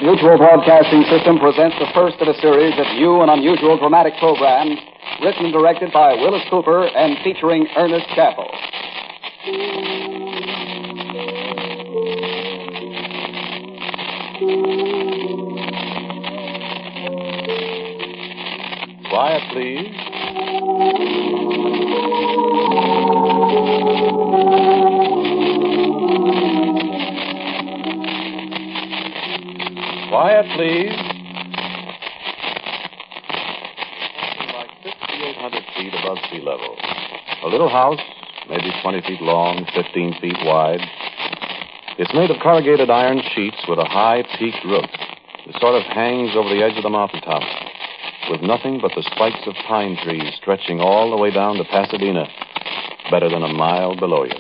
Mutual Broadcasting System presents the first of a series of new and unusual dramatic programs written and directed by Willis Cooper and featuring Ernest Chappell. Quiet, please. Quiet, please. Like 5,800 feet above sea level. A little house, maybe 20 feet long, 15 feet wide. It's made of corrugated iron sheets with a high peaked roof. It sort of hangs over the edge of the mountaintop, with nothing but the spikes of pine trees stretching all the way down to Pasadena, better than a mile below you.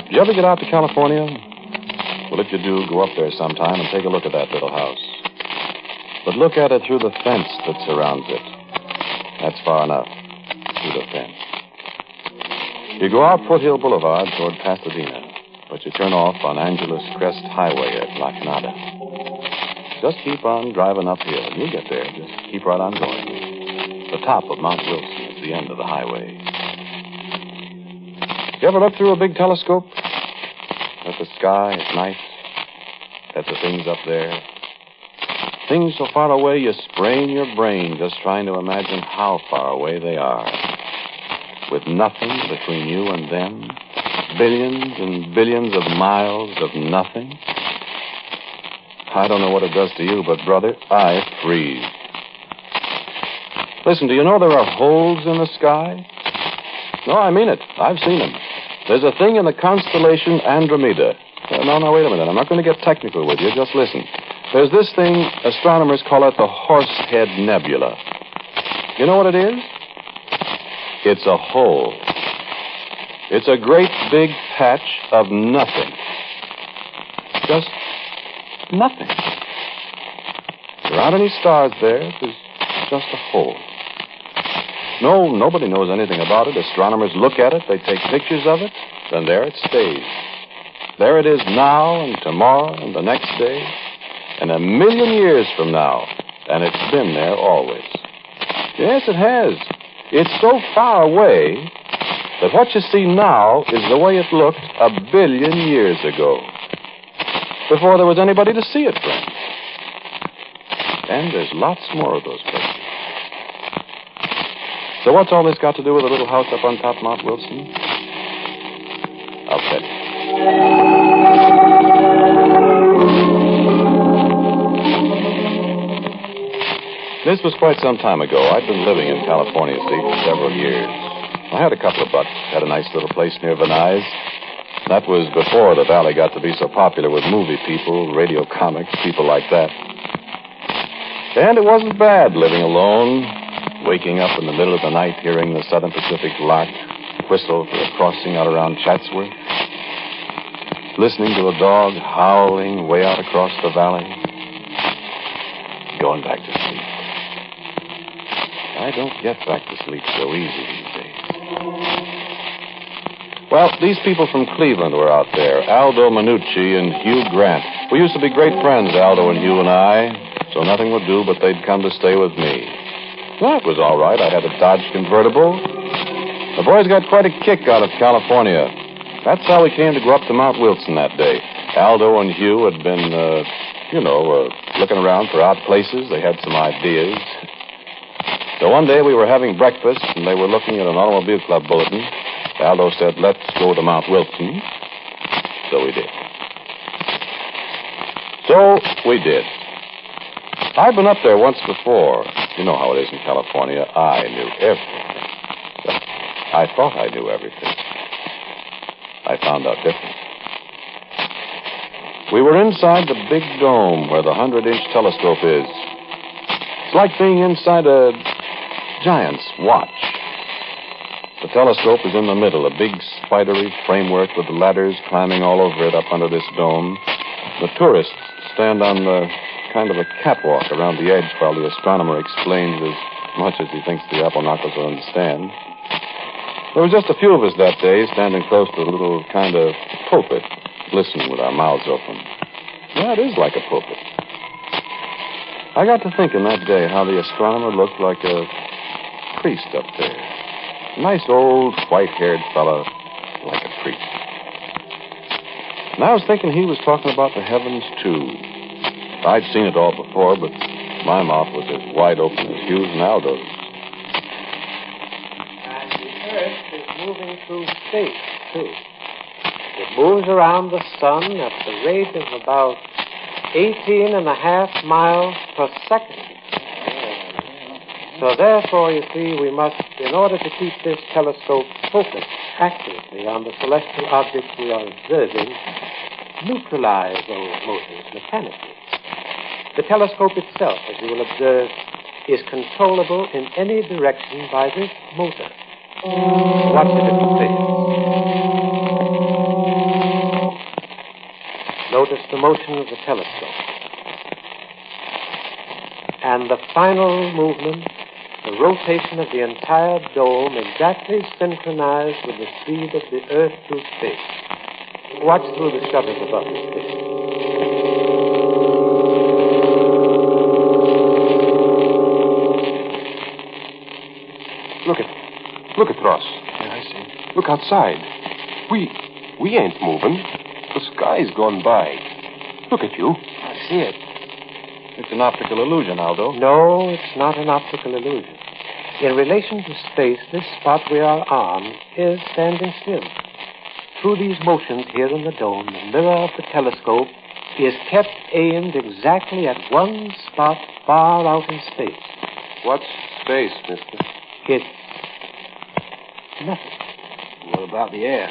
Do you ever get out to California? Well, if you do, go up there sometime and take a look at that little house. But look at it through the fence that surrounds it. That's far enough, through the fence. You go out Foothill Boulevard toward Pasadena, but you turn off on Angeles Crest Highway at La Canada. Just keep on driving uphill, and you'll get there. Just keep right on going. The top of Mount Wilson is the end of the highway. You ever look through a big telescope at the sky at night, at the things up there? Things so far away you sprain your brain just trying to imagine how far away they are. With nothing between you and them, billions and billions of miles of nothing. I don't know what it does to you, but, brother, I freeze. Listen, do you know there are holes in the sky? No, I mean it. I've seen them. There's a thing in the constellation Andromeda. No, wait a minute. I'm not going to get technical with you. Just listen. There's this thing, astronomers call it the Horsehead Nebula. You know what it is? It's a hole. It's a great big patch of nothing. Just nothing. There aren't any stars there. There's just a hole. No, nobody knows anything about it. Astronomers look at it, they take pictures of it, then there it stays. There it is now and tomorrow and the next day and 1,000,000 years from now. And it's been there always. Yes, it has. It's so far away that what you see now is the way it looked 1,000,000,000 years ago. Before there was anybody to see it, friends. And there's lots more of those places. So what's all this got to do with a little house up on top Mount Wilson? I'll tell you. This was quite some time ago. I'd been living in California, see, for several years. I had a couple of bucks, had a nice little place near Venice. That was before the valley got to be so popular with movie people, radio comics, people like that. And it wasn't bad living alone, waking up in the middle of the night hearing the Southern Pacific lark whistle for a crossing out around Chatsworth, listening to a dog howling way out across the valley, going back to sleep. I don't get back to sleep so easy these days. Well, these people from Cleveland were out there, Aldo Minucci and Hugh Grant. We used to be great friends, Aldo and Hugh and I, so nothing would do but they'd come to stay with me. Well, it was all right. I had a Dodge convertible. The boys got quite a kick out of California. That's how we came to go up to Mount Wilson that day. Aldo and Hugh had been, looking around for odd places. They had some ideas. So one day we were having breakfast, and they were looking at an automobile club bulletin. Aldo said, "Let's go to Mount Wilson." So we did. I'd been up there once before. You know how it is in California. I knew everything. I thought I knew everything. I found out different. We were inside the big dome where the 100-inch telescope is. It's like being inside a giant's watch. The telescope is in the middle, a big spidery framework with ladders climbing all over it up under this dome. The tourists stand on the kind of a catwalk around the edge while the astronomer explains as much as he thinks the apple knockers will understand. There was just a few of us that day standing close to a little kind of pulpit, listening with our mouths open. Yeah, it is like a pulpit. I got to thinking that day how the astronomer looked like a priest up there. A nice old white-haired fellow like a priest. And I was thinking he was talking about the heavens, too. I'd seen it all before, but my mouth was as wide open as Hugh's and Aldo's. And the Earth is moving through space, too. It moves around the sun at the rate of about 18.5 miles per second. So therefore, you see, we must, in order to keep this telescope focused accurately on the celestial objects we are observing, neutralize those motors mechanically. The telescope itself, as you will observe, is controllable in any direction by this motor. Watch the different figures. Notice the motion of the telescope. And the final movement, the rotation of the entire dome exactly synchronized with the speed of the Earth through space. Watch through the shutters above his vision. Look at Ross. Yeah, I see. Look outside. We ain't moving. The sky's gone by. Look at you. I see it. It's an optical illusion, Aldo. No, it's not an optical illusion. In relation to space, this spot we are on is standing still. Through these motions here in the dome, the mirror of the telescope is kept aimed exactly at one spot far out in space. What's space, mister? It's nothing. What about the air?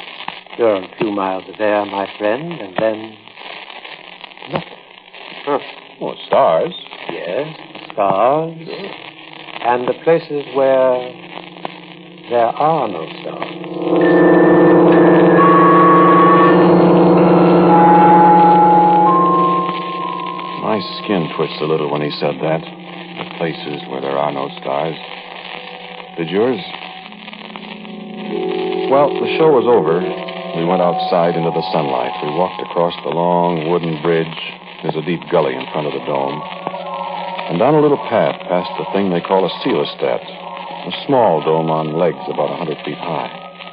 There are a few miles of air, my friend, and then nothing. Huh. Oh, stars. Yes, stars. And the places where there are no stars. My skin twitched a little when he said that. The places where there are no stars. Did yours? Well, the show was over. We went outside into the sunlight. We walked across the long wooden bridge. There's a deep gully in front of the dome. And down a little path past the thing they call a coelostat. A small dome on legs about 100 feet high.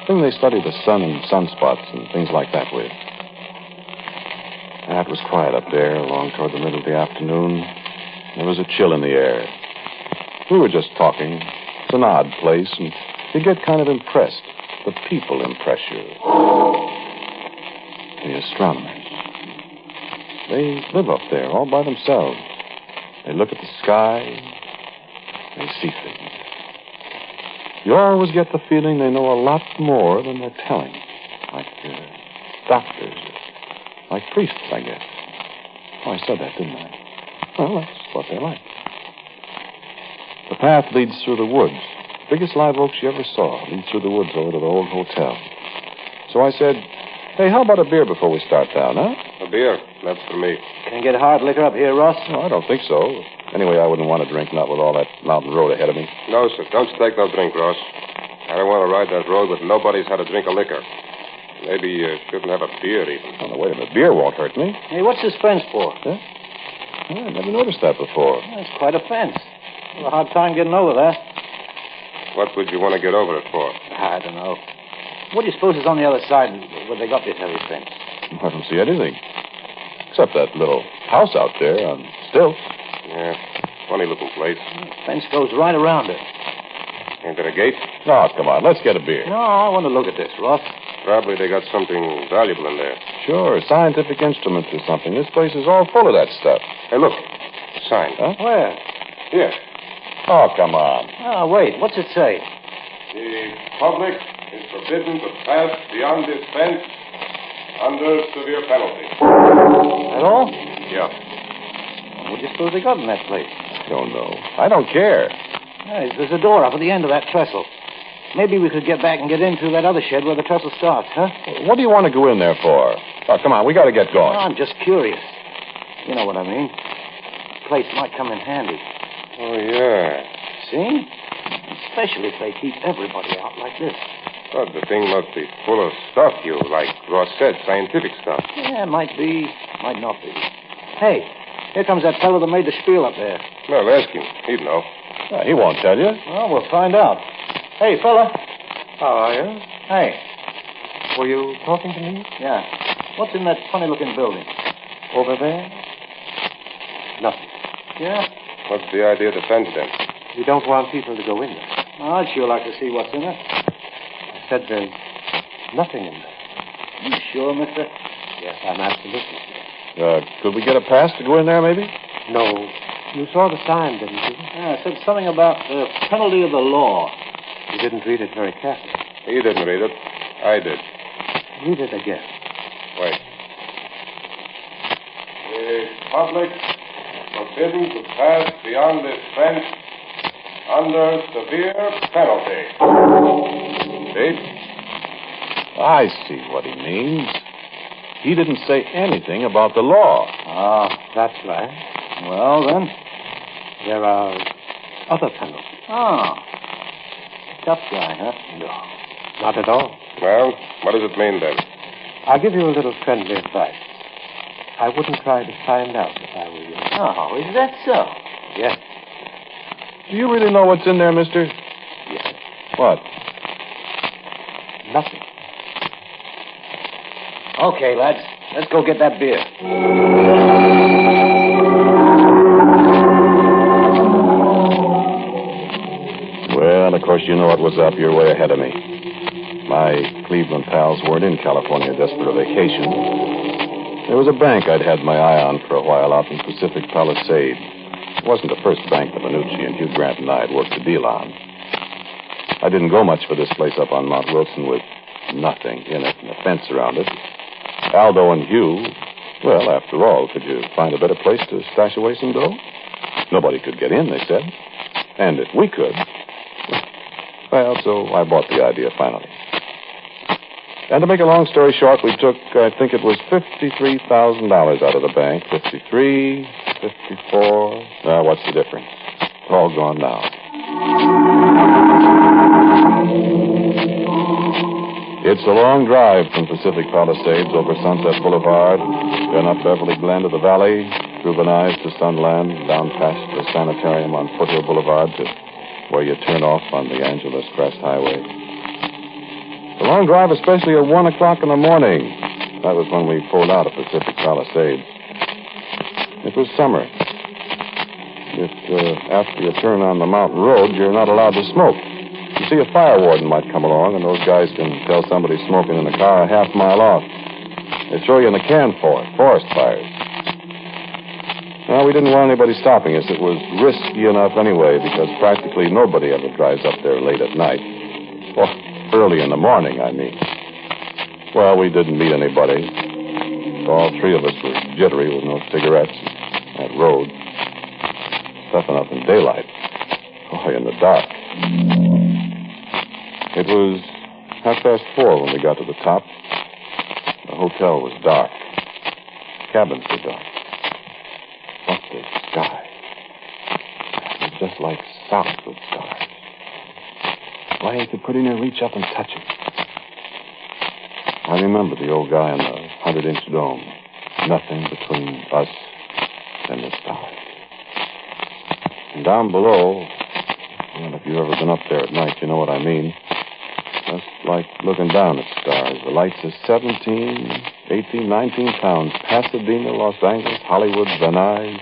Thing they study the sun and sunspots and things like that with. And it was quiet up there along toward the middle of the afternoon. There was a chill in the air. We were just talking. It's an odd place, and you get kind of impressed. The people impress you. The astronomers. They live up there all by themselves. They look at the sky. They see things. You always get the feeling they know a lot more than they're telling. Like doctors. Like priests, I guess. Oh, I said that, didn't I? Well, that's what they're like. The path leads through the woods. Biggest live oaks you ever saw. Leads through the woods over to the old hotel. So I said, hey, how about a beer before we start down, huh? A beer. That's for me. Can you get hard liquor up here, Ross? No, I don't think so. Anyway, I wouldn't want to drink, not with all that mountain road ahead of me. No, sir. Don't take no drink, Ross. I don't want to ride that road with nobody's had a drink of liquor. Maybe you shouldn't have a beer, even. Oh, no, wait a minute. Beer won't hurt me. Hey, what's this fence for? Huh? Oh, I never noticed that before. That's quite a fence. Have a hard time getting over that. What would you want to get over it for? I don't know. What do you suppose is on the other side where they got this heavy fence? I don't see anything. Except that little house out there on stilts. Yeah, funny-looking place. The fence goes right around it. Ain't there a gate? Oh, come on. Let's get a beer. No, I want to look at this, Ross. Probably they got something valuable in there. Sure, scientific instruments or something. This place is all full of that stuff. Hey, look. Sign. Huh? Where? Here. Oh, come on. Oh, wait. What's it say? The public is forbidden to pass beyond this fence under severe penalty. That all? Yeah. What do you suppose they got in that place? Don't know. I don't care. Hey, there's a door up at the end of that trestle. Maybe we could get back and get in through that other shed where the trestle starts, huh? What do you want to go in there for? Oh, come on. We got to get going. I'm just curious. You know what I mean. The place might come in handy. Oh, yeah. See? Especially if they keep everybody out like this. Well, the thing must be full of stuff, like Ross said, scientific stuff. Yeah, might be, might not be. Hey, here comes that fellow that made the spiel up there. Well, ask him. He'd know. He won't tell you. Well, we'll find out. Hey, fella. How are you? Hey. Were you talking to me? Yeah. What's in that funny-looking building? Over there? Nothing. Yeah? What's the idea of the fence, then? You don't want people to go in there. Oh, I'd sure like to see what's in it. I said there's nothing in there. You sure, mister? Yes, I'm absolutely sure. Could we get a pass to go in there, maybe? No. You saw the sign, didn't you? Yeah, it said something about the penalty of the law. You didn't read it very carefully. He didn't read it. I did. Read it again. Wait. The public forbidden to pass beyond this fence under severe penalty. See? I see what he means. He didn't say anything about the law. Ah, That's right. well then. There are other penalties. Oh. Tough guy, huh? No, not at all. Well, what does it mean, then? I'll give you a little friendly advice. I wouldn't try to find out if I were you. Oh, is that so? Yes. Do you really know what's in there, mister? Yes. What? Nothing. Okay, lads. Let's go get that beer. Well, of course, you know what was up. You're way ahead of me. My Cleveland pals weren't in California just for a vacation. There was a bank I'd had my eye on for a while out in Pacific Palisades. It wasn't the first bank that Minucci and Hugh Grant and I had worked a deal on. I didn't go much for this place up on Mount Wilson with nothing in it and a fence around it. Aldo and Hugh, well, after all, could you find a better place to stash away some dough? Nobody could get in, they said. And if we could... Well, so I bought the idea finally. And to make a long story short, we took, I think it was $53,000 out of the bank. 53, 54... what's the difference? It's all gone now. It's a long drive from Pacific Palisades over Sunset Boulevard, then up Beverly Glen to the valley, through Van Nuys to Sunland, down past the sanitarium on Foothill Boulevard to where you turn off on the Angeles Crest Highway. The long drive, especially at 1 o'clock in the morning. That was when we pulled out of Pacific Palisades. It was summer. If after you turn on the mountain road, you're not allowed to smoke. You see, a fire warden might come along, and those guys can tell somebody smoking in the car a half mile off. They throw you in the can for it, forest fires. Well, we didn't want anybody stopping us. It was risky enough anyway, because practically nobody ever drives up there late at night. Well, early in the morning, I mean. Well, we didn't meet anybody. All three of us were jittery with no cigarettes. That road. Tough enough in daylight. Oh, in the dark. It was 4:30 when we got to the top. The hotel was dark. Cabins were dark. But the sky. It was just like soft with stars. Why, you could pretty near reach up and touch it. I remember the old guy in the 100-inch dome. Nothing between us and the stars. And down below, well, if you've ever been up there at night, you know what I mean. Just like looking down at stars. The lights are 17, 18, 19 towns. Pasadena, Los Angeles, Hollywood, Van Nuys,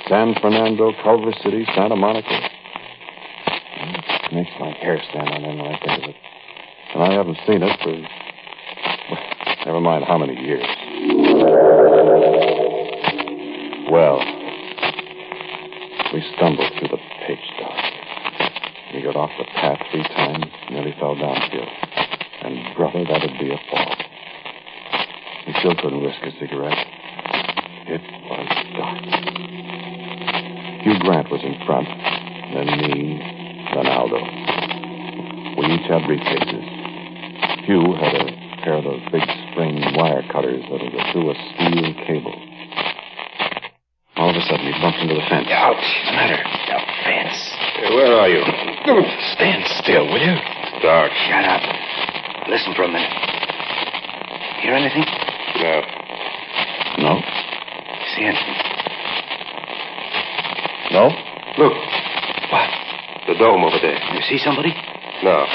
San Fernando, Culver City, Santa Monica. It makes my hair stand on end when I think of it. And I haven't seen it for, well, never mind how many years. Well, we stumbled through the pitch dark. We got off the path 3 times, nearly fell downhill. And, brother, that'd be a fall. We still couldn't risk a cigarette. It was dark. Hugh Grant was in front, then me, then Aldo. We each had briefcases. Hugh had a pair of those big spring wire cutters that'll go through a steel cable. All of a sudden, he bumped into the fence. Ouch. What's the matter? The fence. Hey, where are you? Stand still, will you? Dark. Shut up. Listen for a minute. Hear anything? No. No? See anything? No? Look. What? The dome over there. You see somebody? No.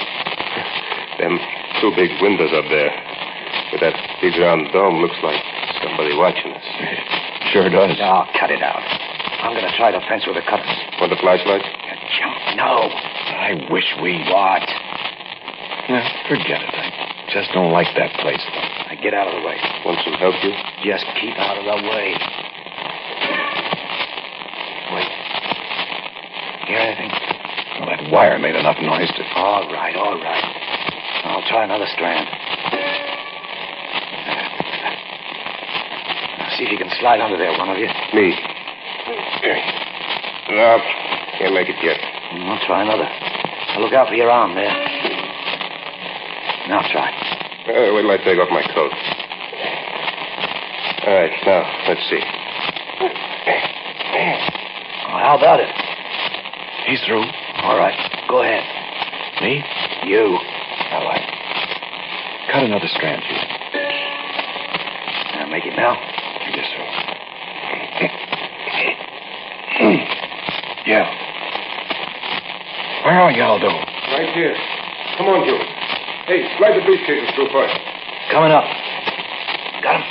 Them two big windows up there. With that big round dome looks like somebody watching us. Sure does. Oh, cut it out. I'm going to try the fence with the cutters. Want the flashlight? You chump. No. I wish we what? Yeah, forget it. I just don't like that place. Now get out of the way. Want some help, you? Just keep out of the way. Wait. Hear anything? Well, that wire made enough noise to... All right. I'll try another strand. Now see if you can slide under there, one of you. Me. No, can't make it yet. I'll try another. Now look out for your arm there. Now try. Wait till I take off my coat. All right, now, let's see. Oh, how about it? He's through. All right, go ahead. Me? You. All right. Cut another strand, you. Now make it now. I guess so. Yeah. Where are you, Aldo? Right here. Come on, Joe. Hey, slide the briefcases through first. Coming up. Got him?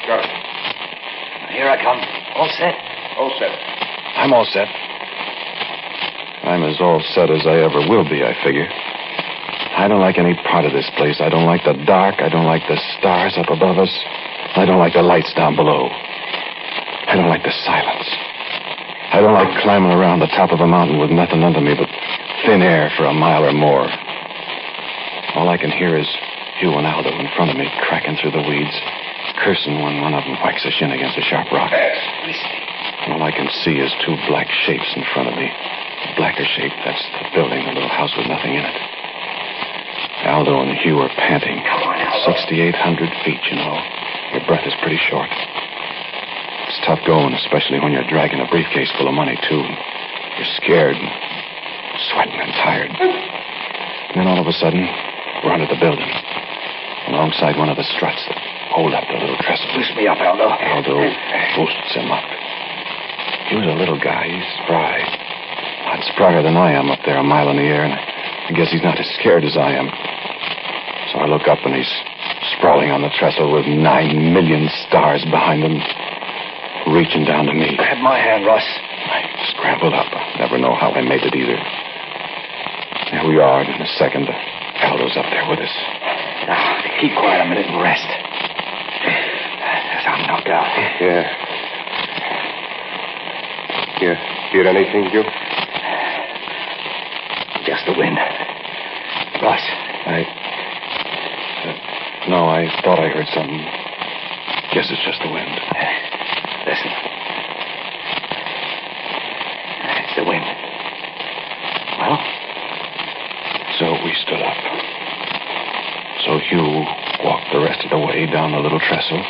Got it. Here I come. All set? All set. I'm all set. I'm as all set as I ever will be, I figure. I don't like any part of this place. I don't like the dark. I don't like the stars up above us. I don't like the lights down below. I don't like the silence. I don't like climbing around the top of a mountain with nothing under me but thin air for a mile or more. All I can hear is you and Aldo in front of me cracking through the weeds, cursing when one of them whacks a shin against a sharp rock. All I can see is two black shapes in front of me. The blacker shape, that's the building, the little house with nothing in it. Aldo and Hugh are panting. 6,800 feet, you know. Your breath is pretty short. It's tough going, especially when you're dragging a briefcase full of money, too. You're scared and sweating and tired. And then all of a sudden, we're under the building, alongside one of the struts that hold up the little trestle. Boost me up, Aldo. Aldo boosts him up. He was a little guy. He's spry. A lot sprier than I am up there a mile in the air, and I guess he's not as scared as I am. So I look up, and he's sprawling on the trestle with 9 million stars behind him, reaching down to me. Grab my hand, Ross. I scrambled up. Never know how I made it either. There we are in a second. Aldo's up there with us. Now, keep quiet a minute and rest. I'm knocked out. Yeah. You hear anything, Joe? Just the wind. Ross. No, I thought I heard something. Guess it's just the wind. Listen. It's the wind. Well? So we stood up. So Hugh walked the rest of the way down the little trestle.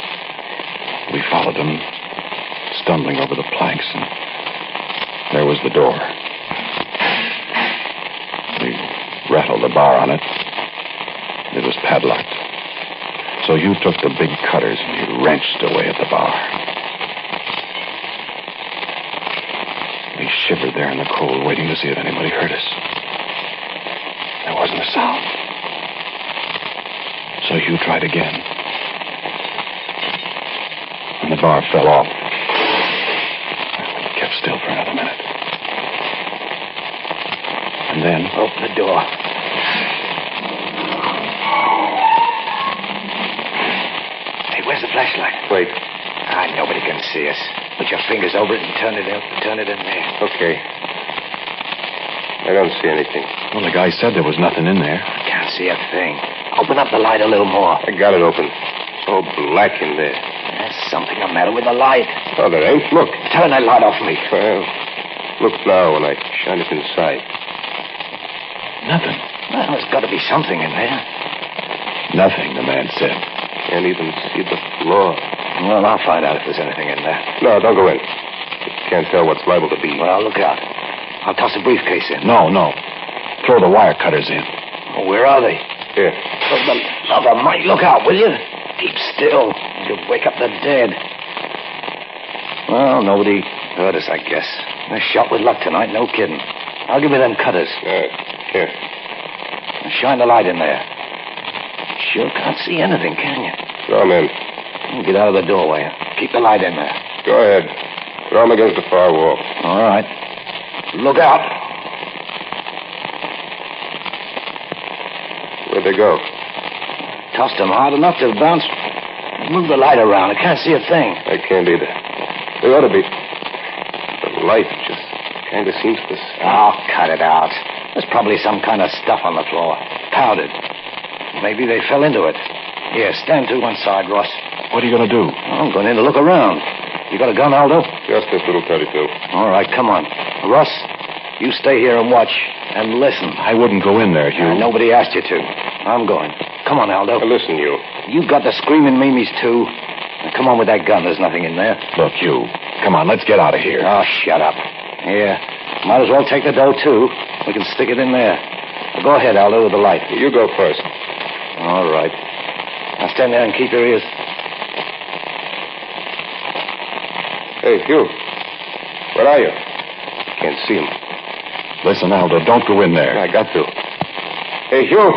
We followed him, stumbling over the planks, and there was the door. We rattled the bar on it. It was padlocked. So Hugh took the big cutters and he wrenched away at the bar. We shivered there in the cold, waiting to see if anybody heard us. There wasn't a sound. So Hugh tried again. And the bar fell off. We kept still for another minute. And then... Open the door. Hey, where's the flashlight? Wait. Nobody can see us. Put your fingers over it and turn it in there. Okay. I don't see anything. Well, the guy said there was nothing in there. I can't see a thing. Open up the light a little more. I got it open. It's all black in there. There's something the matter with the light. Oh, there ain't. Look. Turn that light off me. Well, look now when I shine it inside. Nothing. Well, there's got to be something in there. Nothing, the man said. Can't even see the floor. Well, I'll find out if there's anything in there. No, don't go in. You can't tell what's liable to be. Well, look out. I'll toss a briefcase in. No. Throw the wire cutters in. Oh, where are they? Here. For the love of Mike, look out, will you? Keep still. You'll wake up the dead. Well, nobody heard us, I guess. A shot with luck tonight, no kidding. I'll give you them cutters. Here. Shine the light in there. Sure can't see anything, can you? Throw him in. Get out of the doorway. Keep the light in there. Go ahead. Throw him against the far wall. All right. Look out. Where'd they go? Tossed them hard enough to bounce. Move the light around. I can't see a thing. I can't either. They ought to be. The light just kind of seems to... Oh, cut it out. There's probably some kind of stuff on the floor. Powdered. Maybe they fell into it. Here, stand to one side, Ross. What are you going to do? I'm going in to look around. You got a gun, Aldo? Just this little 32. All right, come on. Ross, you stay here and watch and listen. I wouldn't go in there, Hugh. Nobody asked you to. I'm going. Come on, Aldo. Now, listen, you. You got the screaming Mimis, too. Now, come on with that gun. There's nothing in there. Look, Hugh. Come on, let's get out of here. Oh, shut up. Here. Might as well take the dough, too. We can stick it in there. Well, go ahead, Aldo, with the light. You go first. All right. Now stand there and keep your ears. Hey, Hugh. Where are you? Can't see him. Listen, Aldo, don't go in there. I got to. Hey, Hugh.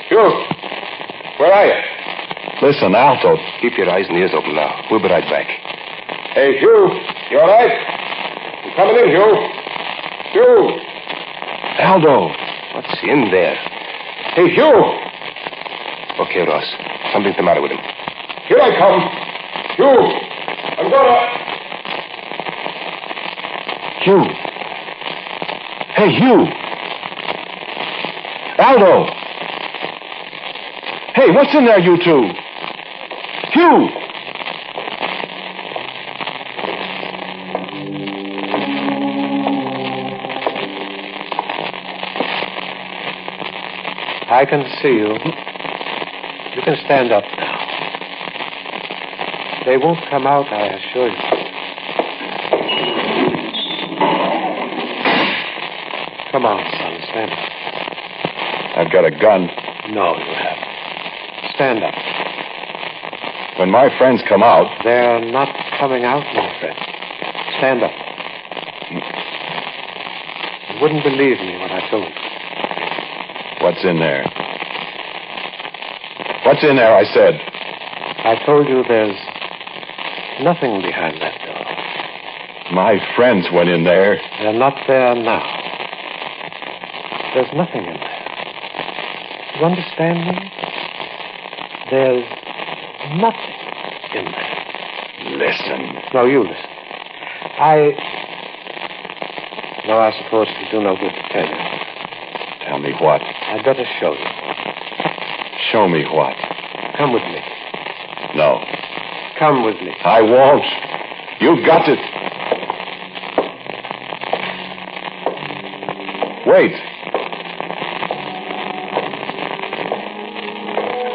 Hugh. Where are you? Listen, Aldo. Keep your eyes and ears open now. We'll be right back. Hey, Hugh. You all right? You coming in, Hugh? Hugh. Aldo. What's in there? Hey, Hugh. Okay, Ross. Something's the matter with him. Here I come. Hugh. I'm gonna... Hugh. Hey, Hugh. Aldo. Hey, what's in there, you two? Hugh. I can see you. You can stand up now. They won't come out, I assure you. Come on, son, stand up. I've got a gun. No, you haven't. Stand up. When my friends come out... They're not coming out, my friend. Stand up. You wouldn't believe me when I told you. What's in there? What's in there, I said? I told you there's nothing behind that door. My friends went in there. They're not there now. There's nothing in there. You understand me? There's nothing in there. Listen. No, you listen. No, I suppose it'll do no good to tell you. Tell me what? I'd better show you. Show me what? Come with me. No. Come with me. I won't. You've got to... Wait.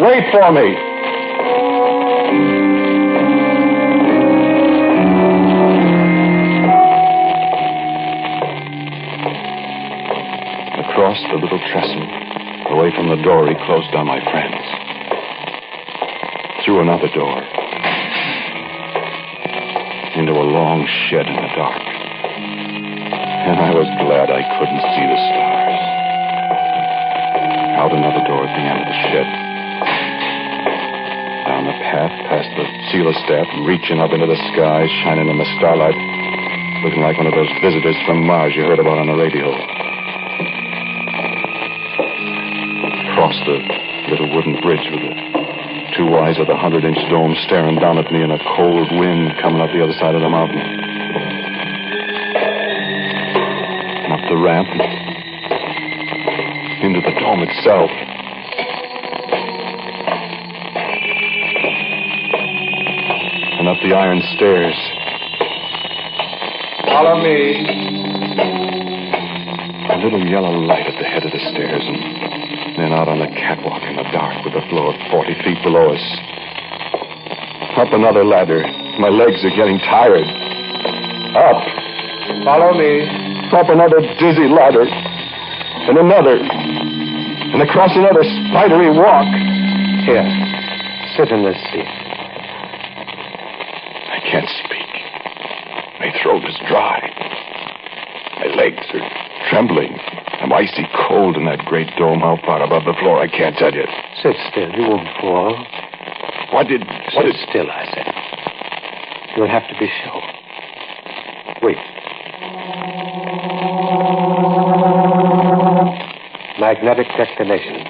Wait for me. Across the little trestle, away from the door he closed on my friends. Through another door. Into a long shed in the dark. And I was glad I couldn't see the stars. Out another door at the end of the shed. Down the path past the celestap and reaching up into the sky, shining in the starlight, looking like one of those visitors from Mars you heard about on the radio. Across the little wooden bridge with the two eyes of the 100-inch dome staring down at me in a cold wind coming up the other side of the mountain. And up the ramp into the dome itself. And up the iron stairs. Follow me. A little yellow light at the head of the stairs, and then out on the catwalk in the dark with the floor 40 feet below us. Up another ladder. My legs are getting tired. Up. Follow me. Up another dizzy ladder. And another. and across another spidery walk. Here, sit in this seat. I can't speak. My throat is dry. My legs are trembling. I'm icy cold in that great dome. How far above the floor, I can't tell you. Sit still. You won't fall. Sit still, I said. You'll have to be sure. Wait. Magnetic declination.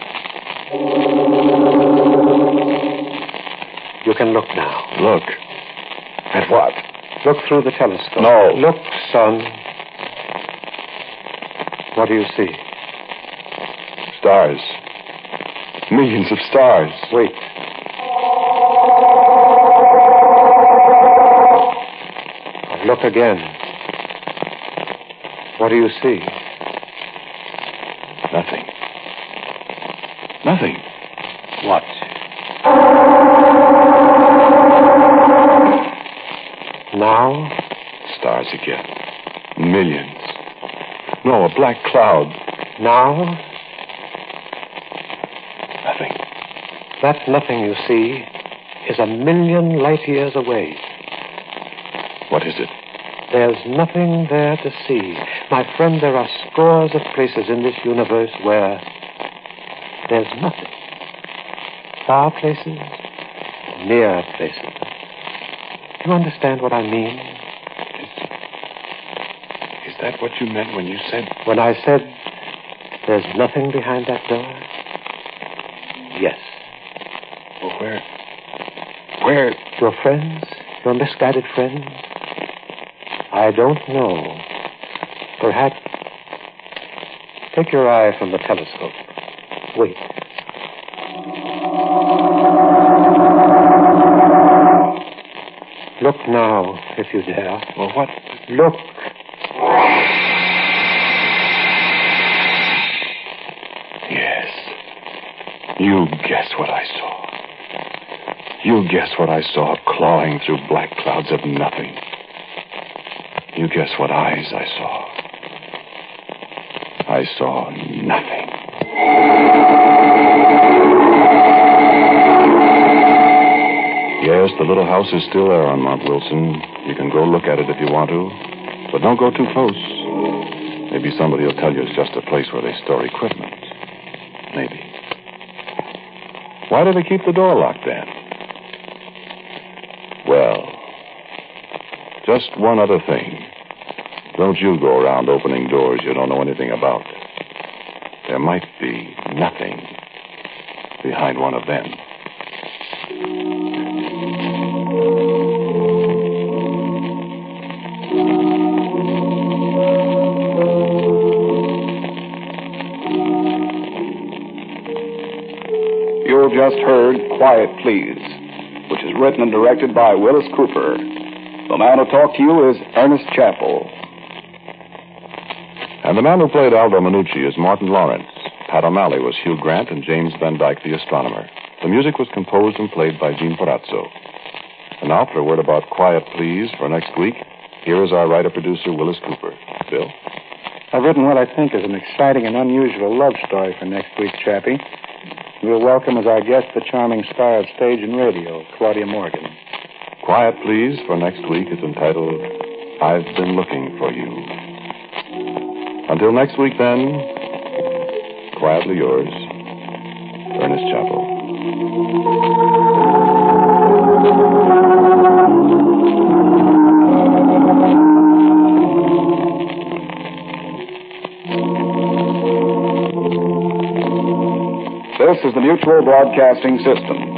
You can look now. Look? At what? Look through the telescope. No. Look, son. What do you see? Stars. Millions of stars. Wait. Look again. What do you see? Nothing. Nothing. What? Now? Stars again. Millions. No, a black cloud. Now? Nothing. That nothing you see is 1,000,000 light years away. What is it? There's nothing there to see. My friend, there are scores of places in this universe where there's nothing. Far places, near places. Do you understand what I mean? Is that what you meant when you said... When I said there's nothing behind that door? Yes. Well, where? Your friends? Your misguided friends? I don't know. Perhaps. Take your eye from the telescope. Wait. Look now, if you dare. Well, what? Look. Yes. You guess what I saw. You guess what I saw clawing through black clouds of nothing. You guess what eyes I saw. I saw nothing. Yes, the little house is still there on Mount Wilson. You can go look at it if you want to, but don't go too close. Maybe somebody will tell you it's just a place where they store equipment. Maybe. Why do they keep the door locked then? Well, just one other thing. Don't you go around opening doors you don't know anything about. There might be nothing behind one of them. You've just heard Quiet Please, which is written and directed by Willis Cooper. The man who talked to you is Ernest Chappell. And the man who played Aldo Minucci is Martin Lawrence. Pat O'Malley was Hugh Grant and James Van Dyke, the astronomer. The music was composed and played by Gene Parazzo. And now for a word about Quiet Please for next week, here is our writer-producer, Willis Cooper. Bill? I've written what I think is an exciting and unusual love story for next week, Chappie. We'll welcome as our guest the charming star of stage and radio, Claudia Morgan. Quiet Please for next week is entitled, I've Been Looking for You. Until next week, then, quietly yours, Ernest Chappell. This is the Mutual Broadcasting System.